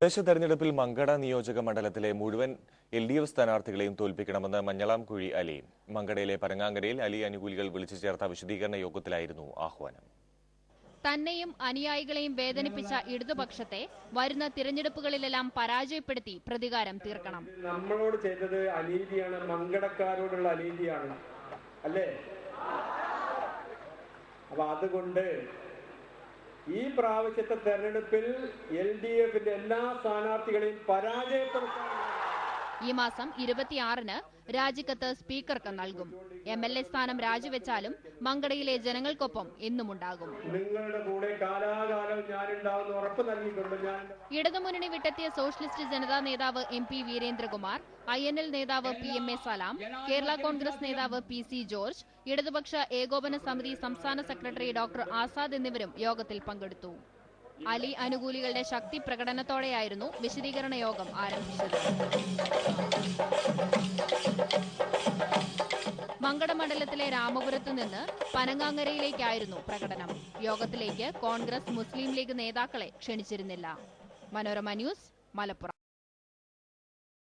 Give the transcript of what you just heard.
തദ്ദേശ തെരഞ്ഞെടുപ്പിൽ മങ്കട നിയോജക മണ്ഡലത്തിലെ മുഴുവൻ LDF സ്ഥാനാർത്ഥികളെയും തോൽപ്പിക്കണമെന്ന് മഞ്ഞളാംകുഴി അലി. മങ്കടയിലെ പനങ്ങാങ്കരയിൽ അലി അനുകൂലികൾ വിളിച്ചു ചേർത്ത വിശദീകരണ യോഗത്തിലായിരുന്നു ആഹ്വാനം. തന്നെയും അനുയായികളെയും വേദനിപ്പിച്ച ഇടതുപക്ഷത്തെ വരുന്ന തിരഞ്ഞെടുപ്പുകളിലെല്ലാം പരാജയപ്പെടുത്തി പ്രതികാരം തീർക്കണം. നമ്മളോട് ചെയ്തത് അനീതിയാണ്, മങ്കടക്കാരോടുള്ള അനീതിയാണ് അല്ലേ? അപ്പൊ അതുകൊണ്ട് ഈ പ്രാവശ്യത്തെ തെരഞ്ഞെടുപ്പിൽ LDFന്റെ എല്ലാ സ്ഥാനാർത്ഥികളെയും പരാജയപ്പെടുത്താൻ ഈ മാസം 26-ന് രാജിക്കത്ത് സ്പീക്കർക്ക് നൽകും. MLA സ്ഥാനം രാജിവെച്ചാലും മങ്കടയിലെ ജനങ്ങൾക്കൊപ്പം എന്നുമുണ്ടാകും. നിങ്ങളുടെ കൂടെ കാലാകാലം ഞാനുണ്ടാവുന്ന ഉറപ്പ് നൽകിയിട്ടുണ്ട്. ഇടതുമുന്നണി വിട്ടെത്തിയ സോഷ്യലിസ്റ്റ് ജനതാ നേതാവ് MP വീരേന്ദ്രകുമാർ, INL നേതാവ് PMA സലാം, കേരള കോൺഗ്രസ് നേതാവ് PC ജോർജ്, ഇടതുപക്ഷ ഏകോപന സമിതി സംസ്ഥാന സെക്രട്ടറി ഡോക്ടർ ആസാദ് എന്നിവരും യോഗത്തിൽ പങ്കെടുത്തു. അലി അനുകൂലികളുടെ ശക്തി പ്രകടനത്തോടെയായിരുന്നു വിശദീകരണ യോഗം ആരംഭിച്ചത്. മങ്കട മണ്ഡലത്തിലെ രാമപുരത്ത് നിന്ന് പനങ്ങാങ്കരയിലേക്കായിരുന്നു പ്രകടനം. യോഗത്തിലേക്ക് കോൺഗ്രസ്, മുസ്ലിം ലീഗ് നേതാക്കളെ ക്ഷണിച്ചിരുന്നില്ല. മനോരമ ന്യൂസ്, മലപ്പുറം.